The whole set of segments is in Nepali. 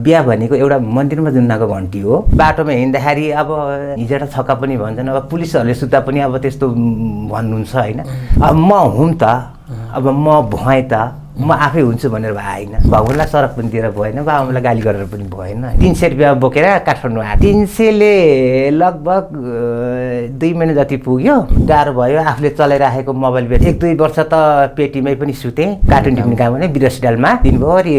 बिहा भनेको एउटा मन्दिरमा जुन्नाको घन्टी हो। बाटोमा हिँड्दाखेरि अब हिजोटा छक्का पनि भन्छन्, अब पुलिसहरूले सुत्दा पनि अब त्यस्तो भन्नुहुन्छ होइन। अब म हुँ त, अब म भएँ त, म आफै हुन्छु भनेर भएन। बाबुलाई सरक पनि दिएर भएन, बाबुलाई गाली गरेर पनि भएन। 300 रुपियाँ बोकेर काठमाडौँ आयो। 300ले लगभग 2 महिना जति पुग्यो। गाह्रो भयो, आफूले चलाइराखेको मोबाइल बेच 1-2 वर्ष त पेटीमै पनि सुतेँ। कार्टुन टिप्ने काम भने बिरसडालमा दिनभरि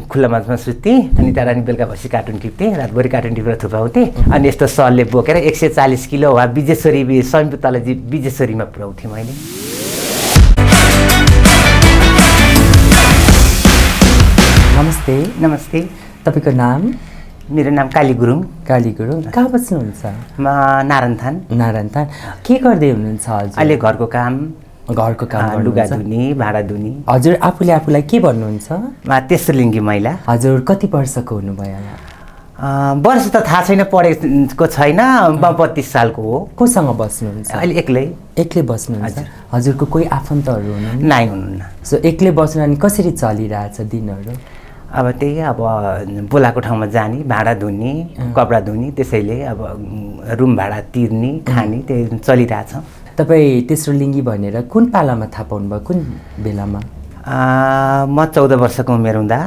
खुल्ला मान्छेमा सुत्थेँ, अनि त्यहाँदेखि बेलुका भएपछि कार्टुन टिप्थेँ, रातभरि कार्टुन टिपेर थुपाउँथेँ। अनि यस्तो सरले बोकेर 140 किलो वा विजेश्वरी स्वयं तलजी विजेश्वरीमा पुर्याउँथेँ मैले। नमस्ते। नमस्ते। तपाईको नाम? मेरो नाम काली गुरुङ। काली गुरुङ। कहाँ बस्नुहुन्छ? म नारायणथान। नारायणथान। के गर्दै हुनुहुन्छ हजुर? अहिले घरको काम लुगा धुनी, भाँडा धुनी। हजुर आफूलाई के भन्नुहुन्छ? तेस्रो लिङ्गी महिला। हजुर कति वर्षको हुनुभयो? वर्ष त थाहा छैन, पढेको छैन। म 32 सालको हो। कोसँग बस्नुहुन्छ? अहिले एक्लै बस्नुहुन्छ? हजुरको कोही आफन्तहरू हुनुहुन्छ? नाइ हुनुहुन्न। सो एक्लै बस्नु अनि कसरी चलिरहेछ दिनहरू? अब त्यही अब बोलाको ठाउँमा जाने, भाँडा धुने, कपडा धुने, त्यसैले अब रुम भाडा तिर्ने, खाने, त्यही चलिरहेछ। तपाईँ तेस्रो लिङ्गी भनेर कुन पालामा थाहा पाउनुभयो, कुन बेलामा? म 14 वर्षको उमेर हुँदा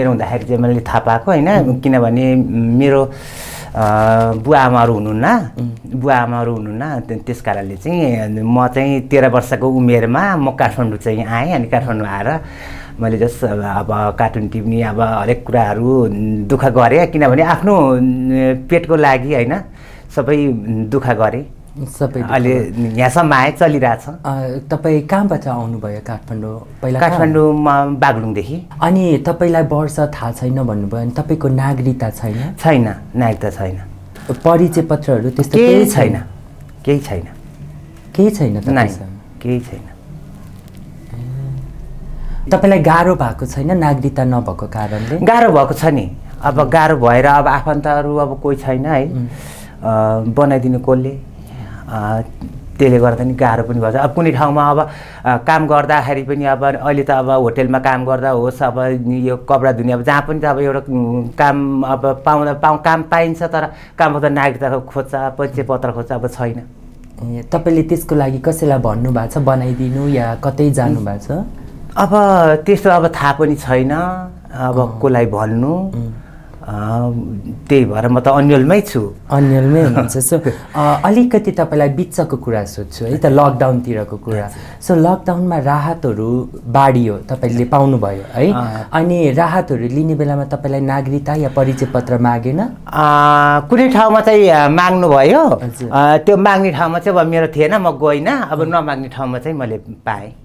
हुँदाखेरि चाहिँ मैले थाहा पाएको होइन। किनभने मेरो बुवा आमाहरू हुनुहुन्न, त्यस कारणले चाहिँ म चाहिँ 13 वर्षको उमेरमा म काठमाडौँ चाहिँ आएँ। अनि काठमाडौँ आएर मैले जस्ट अब कार्टुन टिप्ने, अब हरेक कुराहरू दुःख गरेँ, किनभने आफ्नो पेटको लागि होइन, सबै दुःख गरेँ। अहिले यहाँसम्म आए, चलिरहेछ। तपाईँ कहाँबाट आउनुभयो काठमाडौँ? पहिला काठमाडौँमा बागलुङदेखि। अनि तपाईँलाई वर्ष थाहा छैन भन्नुभयो, अनि तपाईँको नागरिकता छैन? छैन, नागरिकता छैन। परिचय पत्रहरू त्यस्तो केही छैन? केही छैन। केही छैन? केही छैन। तपाईँलाई गाह्रो भएको छैन नागरिकता नभएको कारणले? गाह्रो भएको छ नि। अब गाह्रो भएर अब आफन्तहरू अब कोही छैन है, बनाइदिनु कसले, त्यसले गर्दा नि गाह्रो पनि भन्छ। अब कुनै ठाउँमा अब काम गर्दाखेरि पनि अब अहिले त अब होटेलमा काम गर्दा होस्, अब यो कपडा धुने, अब जहाँ पनि त अब एउटा काम अब काम पाइन्छ, तर कामको त नागरिकताको खोज्छ, परिचय पत्र खोज्छ, अब छैन। तपाईँले त्यसको लागि कसैलाई भन्नुभएको छ बनाइदिनु या कतै जानुभएको छ? अब त्यस्तो अब थाहा पनि छैन, अब कसलाई भन्नु। त्यही भएर म त अन्यलमै छु। अन्यलमै हुनुहुन्छ। सो अलिकति तपाईँलाई बिचको कुरा सोध्छु है त, लकडाउनतिरको कुरा। सो लकडाउनमा राहतहरू बाढियो, तपाईँले पाउनुभयो है, अनि राहतहरू लिने बेलामा तपाईँलाई नागरिकता या परिचय पत्र मागेन? कुनै ठाउँमा चाहिँ माग्नु भयो, त्यो माग्ने ठाउँमा चाहिँ अब मेरो थिएन, म गइनँ। अब नमाग्ने ठाउँमा चाहिँ मैले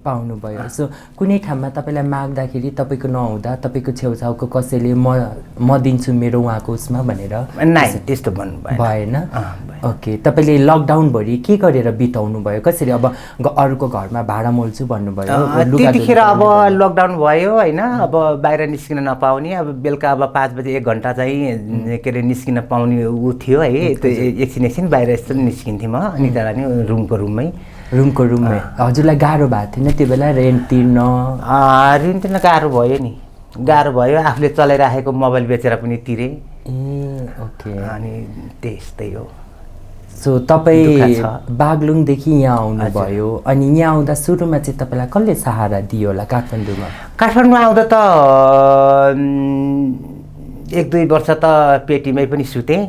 पाउनुभयो। सो कुनै ठाउँमा तपाईँलाई माग्दाखेरि तपाईँको नहुँदा तपाईँको छेउछाउको कसैले म दिन्छु मेरो उहाँको उसमा भनेर? नाइ, त्यस्तो भन्नु भएन। ओके, तपाईँले लकडाउनभरि के गरेर बिताउनु भयो? कसरी अब अरूको घरमा भाडा मोल्छु भन्नुभयो? त्यतिखेर अब लकडाउन भयो होइन, अब बाहिर निस्किन नपाउने, अब बेलुका अब 5 बजे 1 घन्टा चाहिँ के अरे निस्किन पाउने ऊ थियो है। त्यो एकछिन बाहिर यस्तो निस्किन्थेँ म, अनि त्यहाँदेखि रुमको रुममै। हजुरलाई गाह्रो भएको थिएन त्यो बेला रेन्ट तिर्न? रेन्ट तिर्न गाह्रो भयो नि, गाह्रो भयो। आफूले चलाइराखेको मोबाइल बेचेर पनि तिरेँ। ओके। अनि त्यस्तै हो। सो तपाईँ बागलुङदेखि यहाँ आउनुभयो, अनि यहाँ आउँदा सुरुमा चाहिँ तपाईँलाई कसले सहारा दियो होला काठमाडौँमा? काठमाडौँमा आउँदा त 1-2 वर्ष त पेटीमै पनि सुतेँ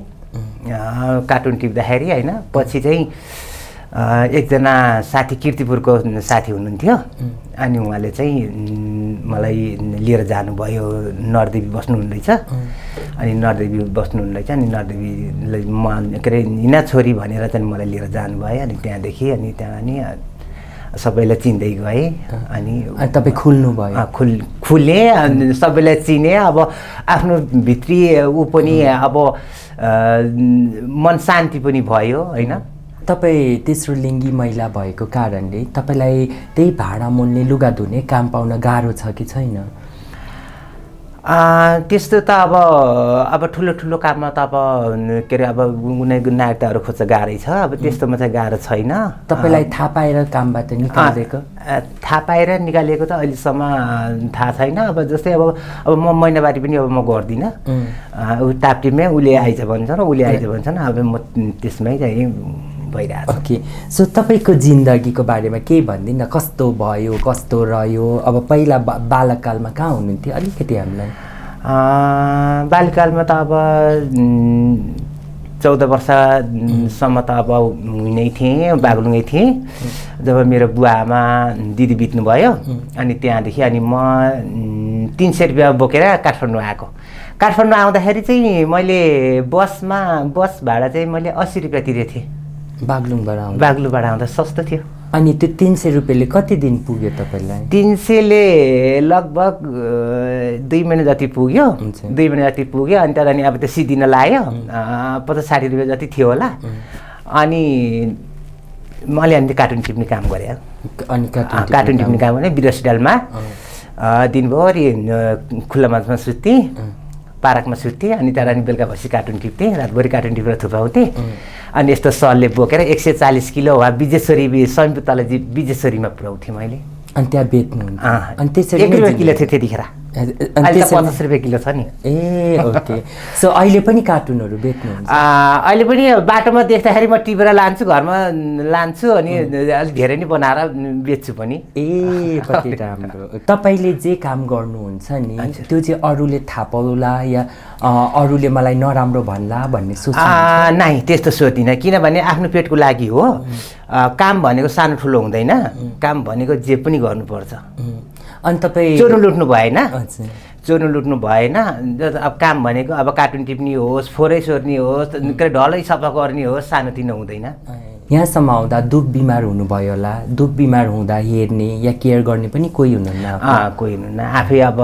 कार्टुन टिप्दाखेरि होइन। पछि चाहिँ एकजना साथी, किर्तिपुरको साथी हुनुहुन्थ्यो, अनि उहाँले चाहिँ मलाई लिएर जानुभयो। नरदेवी बस्नुहुँदैछ, अनि नरदेवी बस्नुहुँदैछ, अनि नरदेवीलाई म के अरे हिना छोरी भनेर चाहिँ मलाई लिएर जानुभयो। अनि त्यहाँदेखि अनि सबैलाई चिन्दै गएँ। अनि तपाईँ खुल्नुभयो? खुलेँ, अनि सबैलाई चिने। अब आफ्नो भित्री ऊ पनि अब मन शान्ति पनि भयो होइन। तपाईँ तेस्रो लिङ्गी महिला भएको कारणले तपाईँलाई त्यही भाँडा मोल्ने, लुगा धुने काम पाउन गाह्रो छ कि छैन? त्यस्तो त अब ठुलो काममा त अब के अरे अब कुनै नागरिकताहरू खोज्न गाह्रै छ। अब त्यस्तोमा चाहिँ गाह्रो छैन। तपाईँलाई थाहा पाएर कामबाट निकालेको? थाहा पाएर निकालेको त अहिलेसम्म थाहा छैन। अब जस्तै अब म महिनावारी पनि अब म गर्दिनँ। ऊ टापटिपमै उसले आइज भन्छन्, उसले आइज भन्छन्, अब म त्यसमै चाहिँ भइरहेको। ओके, सो तपाईँको जिन्दगीको बारेमा केही भनिदिनु न, कस्तो भयो, कस्तो रह्यो? अब पहिला बालककालमा कहाँ हुनुहुन्थ्यो अलिकति हामीलाई? बाल्यकालमा त अब 14 वर्षसम्म त अब हुनै थिएँ, बागलुङै थिएँ। जब मेरो बुवा आमा दिदी बित्नुभयो अनि त्यहाँदेखि अनि म 300 रुपियाँ बोकेर काठमाडौँ आएको। काठमाडौँ आउँदाखेरि चाहिँ मैले बस भाडा चाहिँ मैले 80 रुपियाँ तिरेको थिएँ। बागलुङबाट आउँदा सस्तो थियो। अनि त्यो 300 रुपियाँले कति दिन पुग्यो तपाईँलाई? 300ले लगभग 2 महिना जति पुग्यो। 2 महिना जति पुग्यो। अनि त्यहाँदेखि अब त्यो सिद्धिन लाग्यो 50-60 रुपियाँ जति थियो होला। अनि मैले अनि कार्टुन टिप्ने काम गरेँ। अनि कार्टुन टिप्ने काम गरेँ बिरसिडालमा। दिनभरि खुल्ला मञ्चमा सुत्थेँ, पार्कमा सुत्थेँ। अनि त्यहाँदेखि बेलुका भएपछि कार्टुन टिप्थेँ, रातभरि कार्टुन टिपेर थुपाउँथेँ। अनि यस्तो सरले बोकेर 140 किलो वा विजेश्वरी संयुक्तलाई विजेश्वरीमा पुऱ्याउँथेँ मैले। अनि त्यहाँ बेच्नुहुन्छ? अनि त्यसरी 1 रुपियाँ किलो थियो त्यतिखेर। अहिले 50 रुपियाँ किलो छ नि। ए ओके, सो अहिले पनि कार्टुनहरू बेच्नुहुन्छ? अहिले पनि बाटोमा देख्दाखेरि म टिपेर लान्छु, घरमा लान्छु, अनि अलिक धेरै नै बनाएर बेच्छु पनि। ए कति राम्रो। तपाईँले जे काम गर्नुहुन्छ नि त्यो चाहिँ अरूले थाहा पाउला या अरूले मलाई नराम्रो भन्ला भन्ने सोच? नाइ, त्यस्तो सोच्दिनँ। किनभने आफ्नो पेटको लागि हो। काम भनेको सानो ठुलो हुँदैन। काम भनेको जे पनि गर्नुपर्छ। अनि तपाईँ चोर्नु लुट्नु भएन, चोर्नु लुट्नु भएन। अब काम भनेको अब कार्टुन टिप्ने होस्, फोरै सोर्ने होस्, ढलै सफा गर्ने होस्, सानोतिनो हुँदैन। यहाँसम्म आउँदा दुख बिमार हुनुभयो होला, दुख बिमार हुँदा हेर्ने या केयर गर्ने पनि कोही हुनुहुन्न? कोही हुनुहुन्न। आफै अब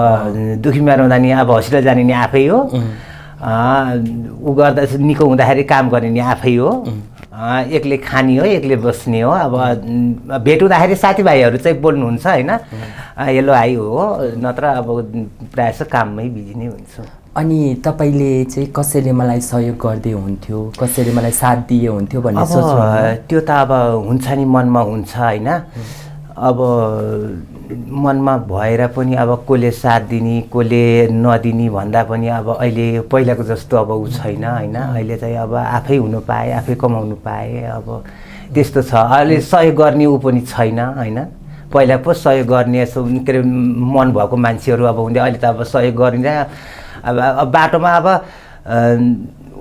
दुख बिमार हुँदा नि अब हस्पिटल जाने नि आफै हो। ऊ गर्दा निको हुँदाखेरि काम गर्ने नि आफै हो। एक्लै खाने हो, एक्लै बस्ने हो। अब भेट हुँदाखेरि साथीभाइहरू चाहिँ बोल्नुहुन्छ होइन, हेलो हाई हो, नत्र अब प्रायः जस्तो काममै बिजी नै हुन्छु। अनि तपाईँले चाहिँ कसैले मलाई सहयोग गर्दै हुन्थ्यो, कसैले मलाई साथ दिए हुन्थ्यो भन्ने सोच्नु? त्यो त अब हुन्छ नि, मनमा हुन्छ होइन। अब मनमा भएर पनि अब कसले साथ दिने कसले नदिने भन्दा पनि अब अहिले पहिलाको जस्तो अब ऊ छैन होइन। अहिले चाहिँ अब आफै हुनु पाएँ, आफै कमाउनु पाएँ। अब त्यस्तो छ। अहिले सहयोग गर्ने ऊ पनि छैन होइन। पहिला पो सहयोग गर्ने यसो के अरे मन भएको मान्छेहरू अब हुँदै, अहिले त अब सहयोग गरिन्छ। अब बाटोमा अब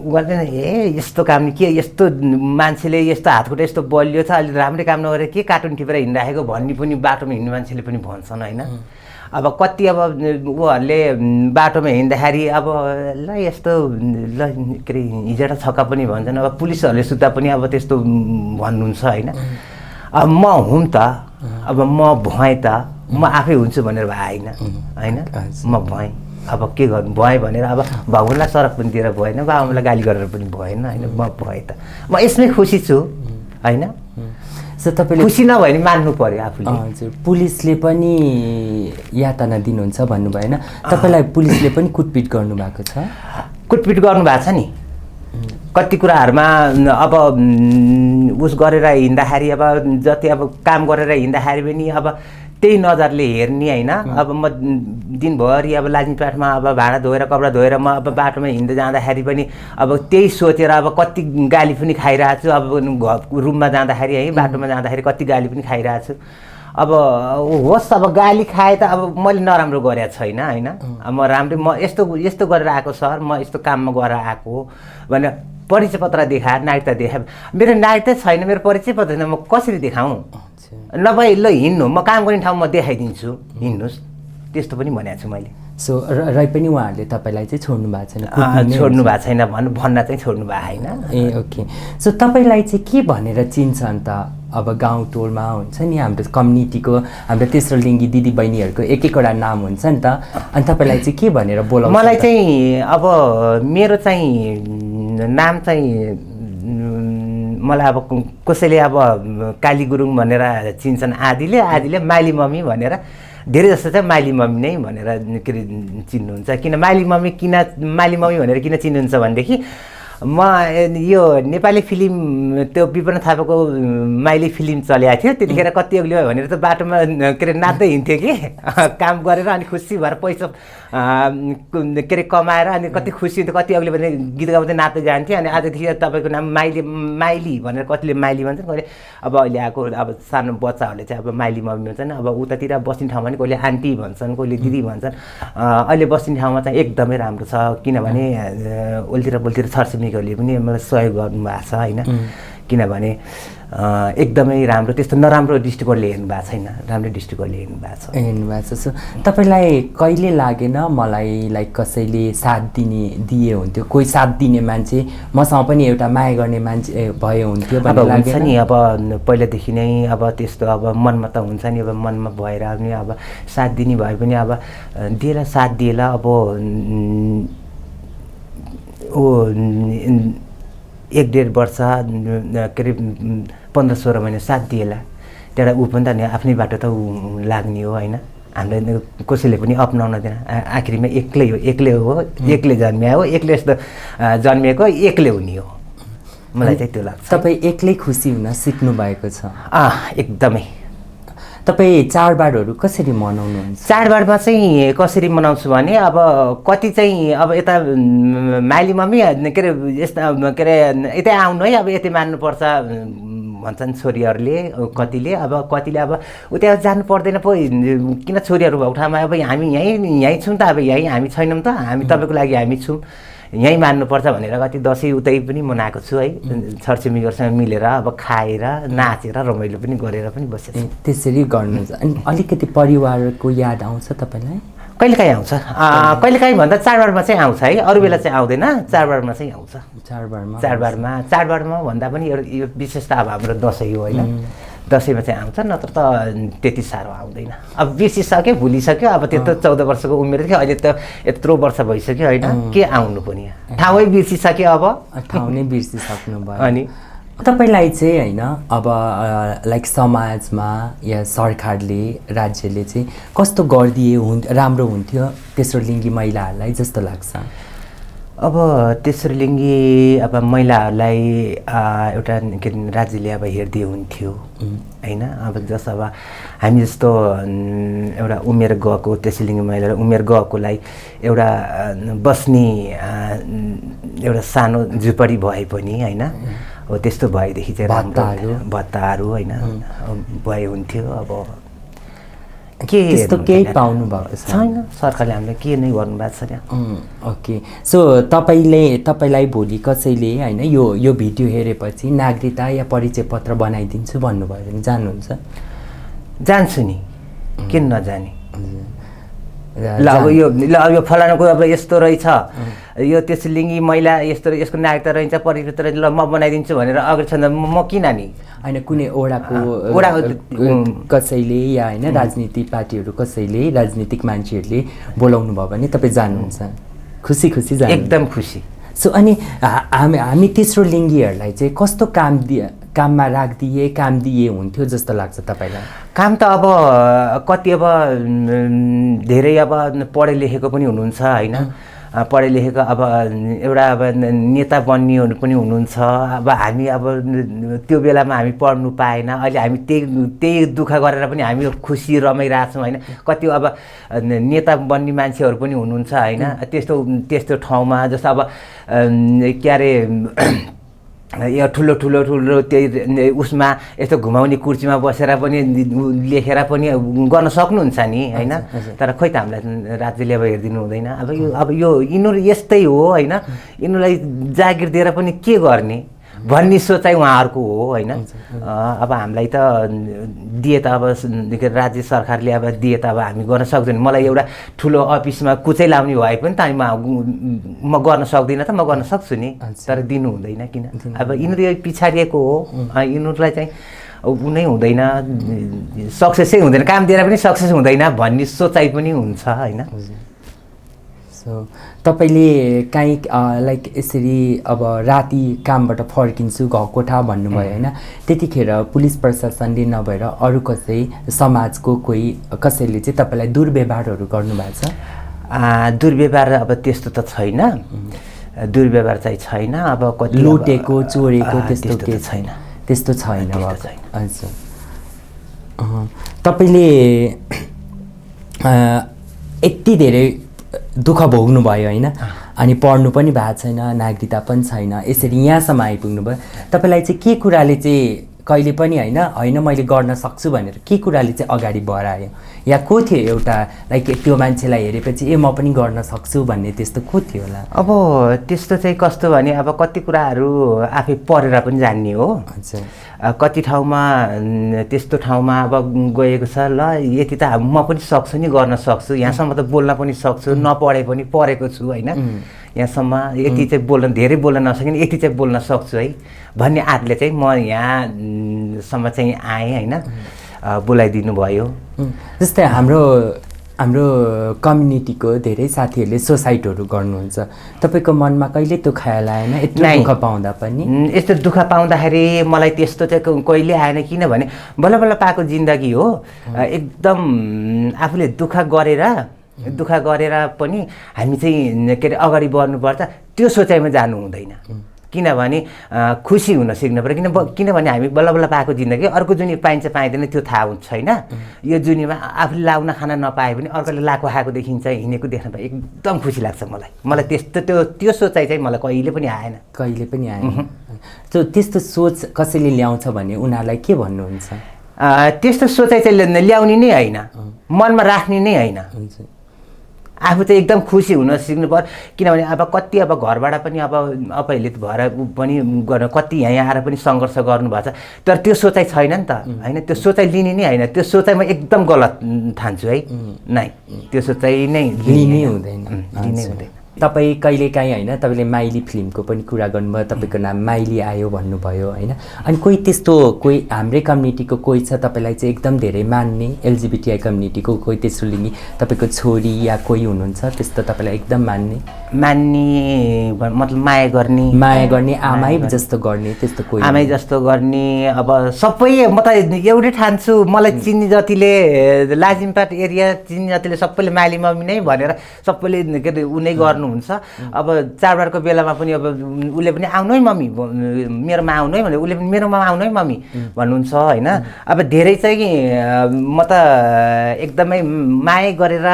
गर्दैन, यस्तो काम के, यस्तो मान्छेले यस्तो हातखुट्टा यस्तो बलियो छ, अहिले राम्रै काम नगरेर के कार्टुन टिपेर हिँडिराखेको भन्ने पनि बाटोमा हिँड्ने मान्छेले पनि भन्छन् होइन। अब कति अब उहरूले बाटोमा हिँड्दाखेरि अब ल यस्तो ल के अरे हिजोटा छक्का पनि भन्छन्। अब पुलिसहरूले सुत्दा पनि अब त्यस्तो भन्नुहुन्छ होइन। अब म हुँ त, अब म भएँ त, म आफै हुन्छु भनेर भएन होइन। म भएँ, अब के गर्नु, भएँ भनेर अब भगवान्लाई सरक पनि दिएर भएन, बाबालाई गाली गरेर पनि भएन होइन। म भएँ त, म यसमै खुसी छु होइन। सो तपाईँले खुसी नभए नि मान्नु पर्यो आफूले। हजुर, पुलिसले पनि यातना दिनुहुन्छ भन्नुभयो होइन, तपाईँलाई पुलिसले पनि कुटपिट गर्नुभएको छ? कुटपिट गर्नुभएको छ नि कति कुराहरूमा। अब उस गरेर हिँड्दाखेरि अब जति अब काम गरेर हिँड्दाखेरि पनि अब त्यही नजरले हेर्ने होइन। अब म दिनभरि अब लाजिमपाटमा अब भाँडा धोएर कपडा धोएर म अब बाटोमा हिँड्दै जाँदाखेरि पनि अब त्यही सोचेर अब कति गाली पनि खाइरहेको छु। अब रुममा जाँदाखेरि है, बाटोमा जाँदाखेरि कति गाली पनि खाइरहेको छु। अब होस्, अब गाली खाए त अब मैले नराम्रो गरेको छैन होइन। म राम्रै, म यस्तो गरेर आएको सर, म यस्तो काममा गरेर आएको भनेर परिचय पत्र देखाएर नागरिकता देखाए। मेरो नागरिकता छैन, मेरो परिचय पत्र छैन, म कसरी देखाउँ? नभए ल हिँड्नु, म काम गर्ने ठाउँ म देखाइदिन्छु, हिँड्नुहोस्, त्यस्तो पनि भनेको छु मैले। सो रै पनि उहाँहरूले तपाईँलाई चाहिँ छोड्नु भएको छैन? छोड्नु भएको छैन भन्न चाहिँ छोड्नु भएको छैन। ए ओके, सो तपाईँलाई चाहिँ के भनेर चिन्छन् त? अब गाउँ टोलमा हुन्छ नि हाम्रो कम्युनिटीको, हाम्रो तेस्रो लिङ्गी दिदी बहिनीहरूको एक एकवटा नाम हुन्छ नि त, अनि तपाईँलाई चाहिँ के भनेर बोलाउँछ? मलाई चाहिँ अब मेरो चाहिँ नाम चाहिँ मलाई अब कसैले अब काली गुरुङ भनेर चिन्छन्, आदिले माइली मम्मी भनेर धेरै जस्तो चाहिँ माइली मम्मी नै भनेर के अरे चिन्नुहुन्छ। किन माइली मम्मी भनेर किन चिन्नुहुन्छ भनेदेखि म यो नेपाली फिल्म त्यो विपन्न थापाको माइली फिल्म चलेको थियो, त्यतिखेर कति अग्लो भयो भनेर त बाटोमा के अरे नाच्दै हिँड्थ्यो कि काम गरेर, अनि खुसी भएर पैसा के अरे कमाएर अनि कति खुसी हुन्थ्यो, कति अग्लो भने गीत गाउँदै नाच्दै जान्थ्यो। अनि आजदेखि तपाईँको नाम माइली भनेर कतिले माइली भन्छन्, कहिले अब अहिले आएको अब सानो बच्चाहरूले चाहिँ अब माइली मम्मी भन्छन्, अब उतातिर बस्ने ठाउँमा नि कहिले आन्टी भन्छन्, कहिले दिदी भन्छन्। अहिले बस्ने ठाउँमा चाहिँ एकदमै राम्रो छ, किनभने ओल्तिर बोल्तिर छरछिमेकीहरूले पनि मलाई सहयोग गर्नुभएको छ होइन। किनभने एकदमै राम्रो, त्यस्तो नराम्रो दृष्टिकोणले हेर्नु भएको छैन, राम्रो दृष्टिकोणले हेर्नु भएको छ। तपाईँलाई कहिले लागेन मलाई लाइक कसैले साथ दिए हुन्थ्यो, कोही साथ दिने मान्छे मसँग पनि एउटा माया गर्ने मान्छे भए हुन्थ्यो अब हुन्छ नि। अब पहिलादेखि नै अब त्यस्तो अब मनमा त हुन्छ नि, अब मनमा भएर पनि अब साथ दिने भए पनि अब दिएला साथ दिएला, अब एक डेढ वर्ष के अरे 15-16 महिना साथ दिएला, त्यहाँबाट ऊ पनि त आफ्नै बाटो त लाग्ने हो होइन। हामीलाई कसैले पनि अपनाउन दिएन, आखिरमा एक्लै हो, एक्लै जन्मिया हो, एक्लै यस्तो जन्मिएको एक्लै हुने हो। मलाई चाहिँ त्यो लाग्छ। तपाईँ एक्लै खुसी हुन सिक्नु भएको छ? एकदमै। तपाईँ चाडबाडहरू कसरी मनाउनुहुन्छ? चाडबाडमा चाहिँ कसरी मनाउँछु भने अब कति चाहिँ अब यता माइली मम्मी के अरे यस्ता के अरे यतै आउनु है, अब यतै मान्नुपर्छ भन्छन् छोरीहरूले, कतिले अब उता जानु पर्दैन पो, किन छोरीहरू भएको ठाउँमा अब हामी यहीँ छौँ त, अब यहीँ हामी छैनौँ त, हामी तपाईँको लागि हामी छौँ, यहीँ मान्नुपर्छ भनेर कति दसैँ उतै पनि मनाएको छु है। छरछिमेकीहरूसँग मिलेर अब खाएर नाचेर रमाइलो पनि गरेर पनि बसेको छु। त्यसरी गर्नुहुन्छ। अनि अलिकति परिवारको याद आउँछ तपाईँलाई? कहिलेकाहीँ आउँछ, कहिलेकाहीँ भन्दा चाडबाडमा चाहिँ आउँछ है, अरू बेला चाहिँ आउँदैन, चाडबाडमा चाहिँ आउँछ। चाडबाडमा भन्दा पनि यो विशेषता अब हाम्रो दसैँ हो होइन, दसैँमा चाहिँ आउँछ, नत्र त त्यति साह्रो आउँदैन। अब बिर्सिसक्यो, भुलिसक्यो, अब त्यो त 14 वर्षको उमेर थियो, अहिले त यत्रो वर्ष भइसक्यो होइन, के आउनु पनि, ठाउँै बिर्सिसक्यो, अब ठाउँ नै बिर्सिसक्नु भयो। अनि तपाईँलाई चाहिँ होइन अब लाइक समाजमा या सरकारले राज्यले चाहिँ कस्तो गरिदिए राम्रो हुन्थ्यो तेस्रो लिङ्गी महिलाहरूलाई जस्तो लाग्छ? अब तेस्रो लिङ्गी अब महिलाहरूलाई एउटा के राज्यले अब हेरिदिए हुन्थ्यो होइन। अब जस अब हामी जस्तो एउटा उमेर गएको तेस्रो लिङ्गी महिला उमेर गएकोलाई एउटा बस्ने एउटा सानो झुपडी भए पनि होइन, हो त्यस्तो भएदेखि चाहिँ भत्ताहरू होइन भए हुन्थ्यो। अब के त्यस्तो केही पाउनु भएको छैन, सरकारले हामीलाई के नै गर्नुभएको छ त्यहाँ। ओके, सो तपाईँलाई भोलि कसैले होइन यो भिडियो हेरेपछि नागरिकता या परिचय पत्र बनाइदिन्छु भन्नुभयो भने जानुहुन्छ? जान्छु नि, किन नजाने। ल अब यो फलानाको अब यस्तो रहेछ, यो तेस्रो लिङ्गी महिला यस्तो यसको नागरिकता रहन्छ, परिचय पत्र ल म बनाइदिन्छु भनेर अगाडि छ म किन नि? होइन, कुनै ओडाको कसैले या होइन राजनीतिक पार्टीहरू कसैले राजनीतिक मान्छेहरूले बोलाउनु भयो भने तपाईँ जानुहुन्छ? खुसी जानु? एकदम खुसी। सो अनि हामी तेस्रो लिङ्गीहरूलाई चाहिँ कस्तो काममा काम दिए हुन्थ्यो जस्तो लाग्छ तपाईँलाई? काम त अब कति अब धेरै अब पढे लेखेको पनि हुनुहुन्छ होइन, पढे लेखेको अब एउटा अब नेता बन्नेहरू पनि हुनुहुन्छ। अब हामी अब त्यो बेलामा हामी पढ्नु पाएन, अहिले हामी त्यही दुःख गरेर पनि हामी खुसी रमाइरहेछौँ होइन। कति अब नेता बन्ने मान्छेहरू पनि हुनुहुन्छ होइन, त्यस्तो ठाउँमा जस्तो अब के अरे यो ठुलो त्यही उसमा यस्तो घुमाउने कुर्सीमा बसेर पनि लेखेर पनि गर्न सक्नुहुन्छ नि होइन। तर खोइ त हामीलाई राज्यले अब हेरिदिनु हुँदैन। अब यो यिनीहरू यस्तै हो होइन, यिनीहरूलाई जागिर दिएर पनि के गर्ने भन्ने सोचाइ उहाँहरूको हो होइन। अब हामीलाई त दिए त अब राज्य सरकारले अब दिए त अब हामी गर्न सक्दैन। मलाई एउटा ठुलो अफिसमा कुचै लाउने भए पनि त म गर्न सक्दिनँ त, म गर्न सक्छु नि, तर दिनु हुँदैन। किन अब यिनीहरू पछाडिएको हो, यिनीहरूलाई चाहिँ उनै हुँदैन, सक्सेसै हुँदैन, काम दिएर पनि सक्सेस हुँदैन भन्ने सोचाइ पनि हुन्छ होइन। सो तपाईँले काहीँ लाइक यसरी अब राति कामबाट फर्किन्छु घरकोठा भन्नुभयो होइन, त्यतिखेर पुलिस प्रशासनले नभएर अरू कसै समाजको कोही कसैले चाहिँ तपाईँलाई दुर्व्यवहारहरू गर्नुभएको छ? दुर्व्यवहार अब त्यस्तो त छैन, दुर्व्यवहार चाहिँ छैन। अब कति लुटेको चोरेको त्यस्तो के छैन, त्यस्तो छैन। हजुर, तपाईँले यति धेरै दुःख भोग्नुभयो होइन, अनि पढ्नु पनि भएको छैन, नागरिकता पनि छैन, यसरी यहाँसम्म आइपुग्नु भयो। तपाईँलाई चाहिँ के कुराले चाहिँ कहिले पनि होइन मैले गर्न सक्छु भनेर के कुराले चाहिँ अगाडि बढायो, या को थियो एउटा लाइक त्यो मान्छेलाई हेरेपछि म पनि गर्न सक्छु भन्ने त्यस्तो को थियो होला? अब त्यस्तो चाहिँ कस्तो भने अब कति कुराहरू आफै पढेर पनि जान्ने हो। कति ठाउँमा त्यस्तो ठाउँमा अब गएको छ, ल यति त म पनि सक्छु नि, गर्न सक्छु, यहाँसम्म त बोल्न पनि सक्छु, नपढे पनि पढेको छु होइन, यहाँसम्म यति चाहिँ बोल्न, धेरै बोल्न नसकिने यति चाहिँ बोल्न सक्छु है भन्ने आँटले चाहिँ म यहाँसम्म चाहिँ आएँ होइन, बोलाइदिनु भयो। जस्तै हाम्रो कम्युनिटीको धेरै साथीहरूले सुसाइडहरू गर्नुहुन्छ, तपाईँको मनमा कहिले त्यो ख्याल आएन यत्रो दुःख पाउँदा पनि? यस्तो दुःख पाउँदाखेरि मलाई त्यस्तो चाहिँ कहिले आएन, किनभने बल्ल बल्ल पाएको जिन्दगी हो, एकदम आफूले दुःख गरेर पनि हामी चाहिँ के अरे अगाडि बढ्नुपर्छ, त्यो सोचाइमा जानु हुँदैन। किनभने खुसी हुन सिक्नु पर्यो, किनभने हामी बल्ल बल्ल पाएको जिन्दगी, अर्को जुनी पाइन्छ पाइँदैन त्यो थाहा छैन। यो जुनीमा आफूले लाउन खान नपाए पनि अर्कोले लाएको खाएको देखिन्छ, हिँडेको देख्न पाए एकदम खुसी लाग्छ मलाई त्यस्तो त्यो सोचाइ चाहिँ मलाई कहिले पनि आएन। कहिले पनि आएन। त्यस्तो सोच कसैले ल्याउँछ भने उनीहरूलाई के भन्नुहुन्छ? त्यस्तो सोचाइ चाहिँ ल्याउने नै होइन, मनमा राख्ने नै होइन, आफू चाहिँ एकदम खुसी हुन सिक्नु पर्यो। किनभने अब कति अब घरबाट पनि अब अपहिले भएर पनि गर्न कति यहाँ आएर पनि सङ्घर्ष गर्नुभएको छ, तर त्यो सोचाइ छैन नि त होइन, त्यो सोचाइ लिने नै होइन, त्यो सोचाइ म एकदम गलत ठान्छु है, नै त्यो सोचाइ नै लिनै हुँदैन। तपाईँ कहिलेकाहीँ होइन तपाईँले माइली फिल्मको पनि कुरा गर्नुभयो, तपाईँको नाम माइली आयो भन्नुभयो होइन, अनि कोही हाम्रै कम्युनिटीको कोही छ तपाईँलाई चाहिँ एकदम धेरै मान्ने, एलजिबिटिआई कम्युनिटीको कोही तेस्रो लिङ्गी तपाईँको छोरी या कोही हुनुहुन्छ त्यस्तो तपाईँलाई एकदम मान्ने मतलब माया गर्ने आमै जस्तो गर्ने त्यस्तो कोही? आमै जस्तो गर्ने अब सबै म त एउटै ठान्छु, मलाई चिन्ने जतिले लाजिमपाट एरिया चिन्ने जतिले सबैले माइली मम्मी नै भनेर सबैले के अरे उनै गर्नु हुन्छ। अब चाडबाडको बेलामा पनि अब उसले पनि आउनु है मम्मी, मेरोमा आउनु है भने उसले पनि मेरोमा आउनु है मम्मी भन्नुहुन्छ होइन। अब धेरै चाहिँ म त एकदमै माया गरेर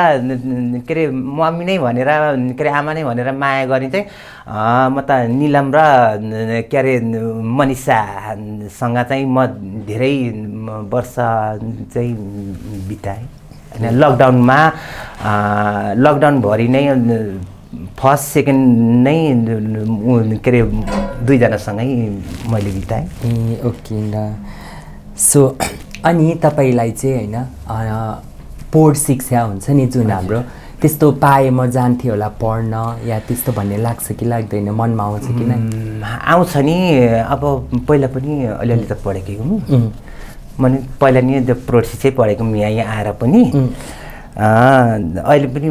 के अरे मम्मी नै भनेर के अरे आमा नै भनेर माया गर्ने चाहिँ म त निलम र के अरे मनिषासँग चाहिँ म धेरै वर्ष चाहिँ बिताएँ होइन। लकडाउनभरि नै फर्स्ट सेकेन्ड नै के अरे दुईजनासँगै मैले बिताएँ। ओके ल। सो अनि तपाईँलाई चाहिँ होइन बोर्ड शिक्षा हुन्छ नि जुन हाम्रो, त्यस्तो पाएँ म जान्थेँ होला पढ्न या त्यस्तो भन्ने लाग्छ कि लाग्दैन, मनमा आउँछ कि नै? आउँछ नि, अब पहिला पनि अलिअलि त पढेकै हुँ, मैले पहिला नि प्रौढ शिक्षै पढेको यहाँ आएर पनि, अहिले पनि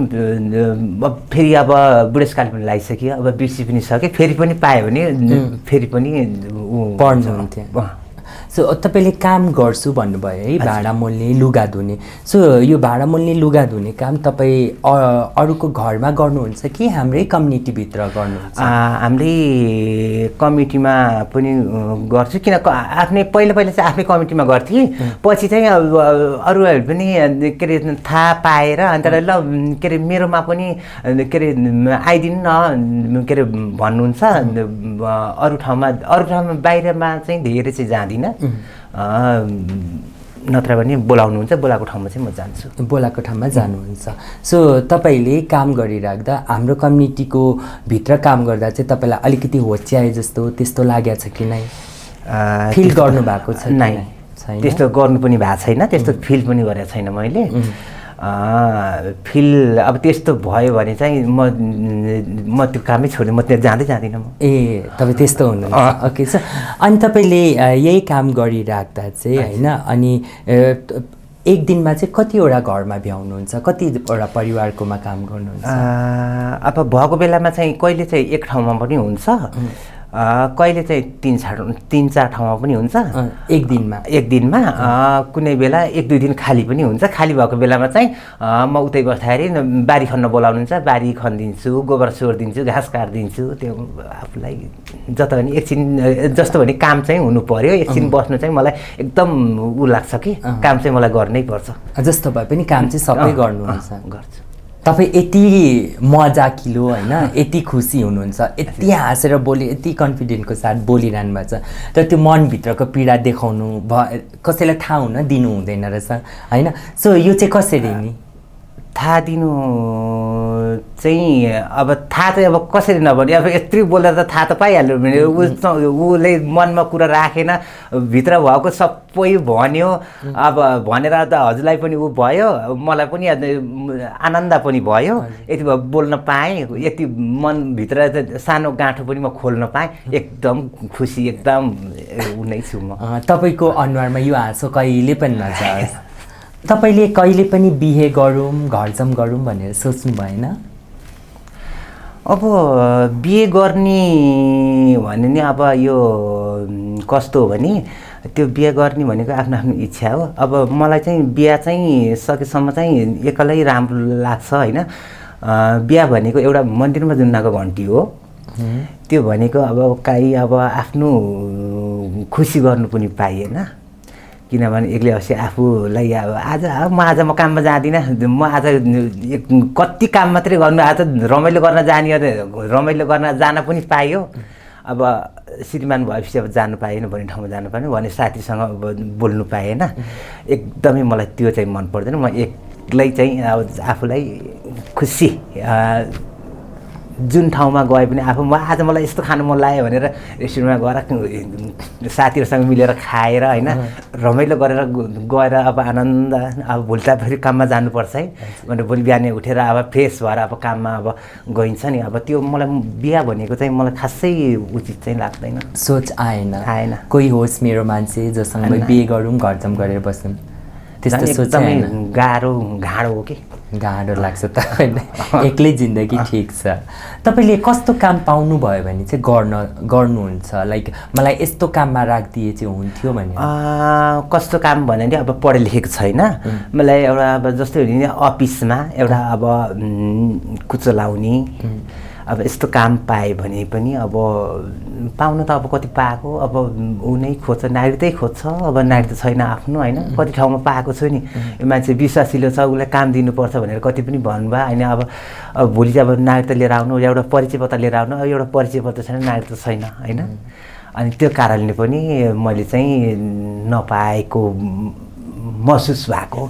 फेरि अब बुढेसकाल पनि लागिसक्यो, अब बिर्सी पनि सक्यो, फेरि पनि पायो भने फेरि पनि पढ्नुहुन्थ्यो। सो तपाईँले काम गर्छु भन्नुभयो है, भाँडा मोल्ने लुगा धुने, सो यो भाँडा मोल्ने लुगा धुने काम तपाईँ अरूको घरमा गर्नुहुन्छ कि हाम्रै कम्युनिटीभित्र गर्नुहुन्छ? हाम्रै कमिटीमा पनि गर्छु, किन आफ्नै पहिला चाहिँ आफ्नै कमिटीमा गर्थेँ, पछि चाहिँ अरूहरू पनि के अरे थाहा पाएर अन्त ल के अरे मेरोमा पनि के अरे आइदिनु न के अरे भन्नुहुन्छ। अरू ठाउँमा बाहिरमा चाहिँ धेरै चाहिँ जाँदिनँ, नत्र भने बोलाउनुहुन्छ, बोलाएको ठाउँमा चाहिँ म जान्छु। बोलाएको ठाउँमा जानुहुन्छ। सो तपाईँले काम गरिराख्दा हाम्रो कम्युनिटीको भित्र काम गर्दा चाहिँ तपाईँलाई अलिकति होच्याए जस्तो त्यस्तो लागेको छ कि नै? फिल गर्नुभएको छ? नै, त्यस्तो गर्नु पनि भएको छैन, त्यस्तो फिल पनि गरेको छैन मैले। फिल अब त्यस्तो भयो भने चाहिँ म त्यो कामै छोडेँ, म त्यहाँ जाँदिनँ म। तपाईँ त्यस्तो हुनुहुन्छ। ओके सर, अनि तपाईँले यही काम गरिराख्दा चाहिँ होइन, अनि एक दिनमा चाहिँ कतिवटा घरमा भ्याउनुहुन्छ, कतिवटा परिवारकोमा काम गर्नुहुन्छ? अब भएको बेलामा चाहिँ कहिले चाहिँ एक ठाउँमा पनि हुन्छ, कहिले चाहिँ तिन चार ठाउँमा पनि हुन्छ एक दिनमा। कुनै बेला 1-2 दिन खाली पनि हुन्छ। खाली भएको बेलामा चाहिँ म उतै बस्दाखेरि बारी खन्न बोलाउनुहुन्छ, बारी खनिदिन्छु, गोबर सोहोरिदिन्छु, घाँस काटिदिन्छु। त्यो आफूलाई जता पनि एकछिन जस्तो भने काम चाहिँ हुनु पर्यो, एकछिन बस्नु चाहिँ मलाई एकदम ऊ लाग्छ कि काम चाहिँ मलाई गर्नै पर्छ। जस्तो भए पनि काम चाहिँ सबै गर्नुहुन्छ? गर्छु। तपाईँ यति मजाकिलो होइन, यति खुसी हुनुहुन्छ, यति हाँसेर यति कन्फिडेन्टको साथ बोलिरहनु भएको छ, तर त्यो मनभित्रको पीडा देखाउनु कसैलाई थाहा हुन दिनु हुँदैन रहेछ होइन। सो यो चाहिँ कसरी नि थाहा दिनु चाहिँ अब थाहा चाहिँ अब कसरी नभने, अब यत्रो बोलेर त थाहा त पाइहाल्यो भने उसले मनमा कुरा राखेन, भित्र भएको सबै भन्यो। अब भनेर त हजुरलाई पनि ऊ भयो, मलाई पनि आनन्द पनि भयो, यति भयो बोल्न पाएँ, यति मनभित्र सानो गाँठो पनि म खोल्न पाएँ, एकदम खुसी, एकदम ऊ नै छु म। तपाईँको अनुहारमा यो हाँसो कहिले पनि नजाओस्। तपाईँले कहिले पनि बिहे गरौँ घरजम गरौँ भनेर सोच्नु भएन? अब बिहे गर्ने भने नि अब यो कस्तो हो भने त्यो बिहे गर्ने भनेको आफ्नो आफ्नो इच्छा हो। अब मलाई चाहिँ बिहा चाहिँ सकेसम्म चाहिँ एक्लै राम्रो लाग्छ होइन। बिहा भनेको एउटा मन्दिरमा जुन्नाको घन्टी हो, त्यो भनेको अब काहीँ अब आफ्नो खुसी गर्नु पनि पाइएन, किनभने एक्लै अवश्य आफूलाई अब आज म काममा जाँदिनँ, म आज कति काम मात्रै गर्नु, आज रमाइलो गर्न जाने, रमाइलो गर्न जान पनि पायो। अब श्रीमान भएपछि अब जानु पाएन भन्ने ठाउँमा जानु पाएन भने साथीसँग अब बोल्नु पाएन, एकदमै मलाई त्यो चाहिँ मन पर्दैन। म एक्लै चाहिँ अब आफूलाई खुसी जुन ठाउँमा गए पनि आफू आज मलाई यस्तो खानु मन लाग्यो भनेर रेस्टुरेन्टमा गएर साथीहरूसँग मिलेर खाएर होइन रमाइलो गरेर गएर अब आनन्द, अब भोलि त फेरि काममा जानुपर्छ है भनेर भोलि बिहानै उठेर अब फ्रेस भएर अब काममा अब गइन्छ नि। अब त्यो मलाई बिहा भनेको चाहिँ मलाई खासै उचित चाहिँ लाग्दैन। सोच आएन कोही होस् मेरो मान्छे जसँग बिहे गरौँ घरजम गरेर बसौँ, त्यस्तो सोच आएन? गाह्रो घाँडो हो कि गाह्रो लाग्छ तपाईँलाई, एक्लै जिन्दगी ठिक छ। तपाईँले कस्तो काम पाउनुभयो भने चाहिँ गर्नुहुन्छ, लाइक मलाई यस्तो काममा राखिदिए चाहिँ हुन्थ्यो भने? कस्तो काम भने अब पढे लेखेको छैन, मलाई एउटा अब जस्तै भने अफिसमा एउटा अब कुचो लाउने अब यस्तो काम पाएँ भने पनि अब पाउन त अब कति पाएको, अब ऊ नै खोज्छ, नागरिकतै खोज्छ, अब नागरिक त छैन आफ्नो होइन। कति ठाउँमा पाएको छु नि, यो मान्छे विश्वासिलो छ, उसलाई काम दिनुपर्छ भनेर कति पनि भन्नुभयो होइन। अब भोलि चाहिँ अब नागरिकता लिएर आउनु, एउटा परिचय पत्र लिएर आउनु, एउटा परिचय पत्र छैन, नागरिक त छैन होइन। अनि त्यो कारणले पनि मैले चाहिँ नपाएको महसुस भएको।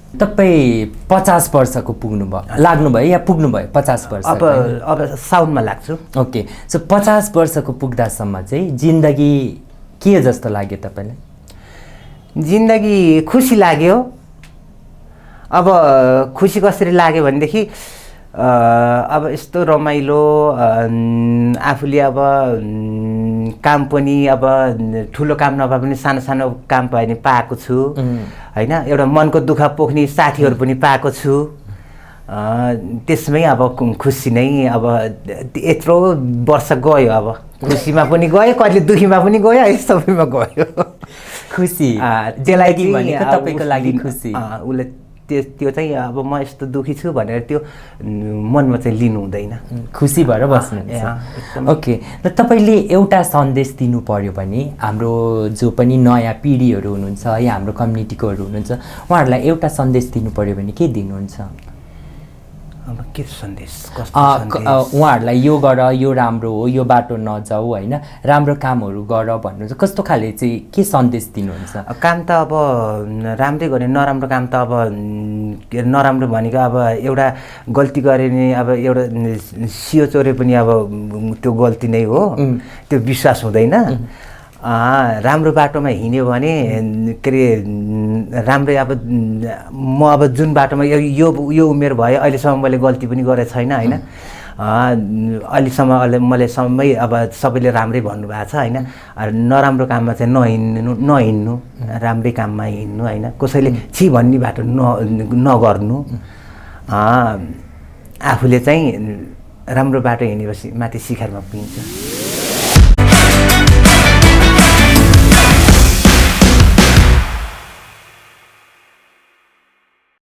तपाईँ 50 वर्षको लाग्नुभयो या पुग्नुभयो 50 वर्ष? अब साउनमा लाग्छु। ओके, सो 50 वर्षको पुग्दासम्म चाहिँ जिन्दगी के जस्तो लाग्यो तपाईँलाई? जिन्दगी खुसी लाग्यो। अब खुसी कसरी लाग्यो भनेदेखि अब यस्तो रमाइलो आफूले अब काम पनि अब ठुलो काम नभए पनि सानो सानो काम पनि पाएको छु होइन। एउटा मनको दुःख पोख्ने साथीहरू पनि पाएको छु, त्यसमै अब खुसी नै। अब यत्रो वर्ष गयो, अब खुसीमा पनि गयो, कहिले दुखीमा पनि गयो, सबैमा गयो। खुसी त्यसलाई भनेको तपाईँको लागि खुसी, उसले त्यो चाहिँ अब म यस्तो दुखी छु भनेर त्यो मनमा चाहिँ लिनु हुँदैन, खुसी भएर बस्नुहुन्छ। ओके, र तपाईँले एउटा सन्देश दिनु पर्यो भने हाम्रो जो पनि नयाँ पिँढीहरू हुनुहुन्छ या हाम्रो कम्युनिटीकोहरू हुनुहुन्छ उहाँहरूलाई एउटा सन्देश दिनु पर्यो भने के दिनुहुन्छ? अब के सन्देश? उहाँहरूलाई यो गर, यो राम्रो हो, यो बाटो नजाऊ होइन, राम्रो कामहरू गर भन्नुहुन्छ, कस्तो खाले चाहिँ के सन्देश दिनुहुन्छ? काम त अब राम्रै गर्ने, नराम्रो काम त अब नराम्रो भनेको अब एउटा गल्ती गरे नि अब एउटा सियो चोरे पनि अब त्यो गल्ती नै हो, त्यो विश्वास हुँदैन। राम्रो बाटोमा हिँड्यो भने के अरे राम्रै। अब म अब जुन बाटोमा यो उमेर भयो अहिलेसम्म मैले गल्ती पनि गरेको छैन होइन। अहिलेसम्म मलाई सबै अब सबैले राम्रै भन्नुभएको छ होइन। नराम्रो काममा चाहिँ नहिँड्नु राम्रै काममा हिँड्नु होइन। कसैले छि भन्ने बाटो नगर्नु। आफूले चाहिँ राम्रो बाटो हिँडेपछि माथि शिखरमा पुगिन्छ।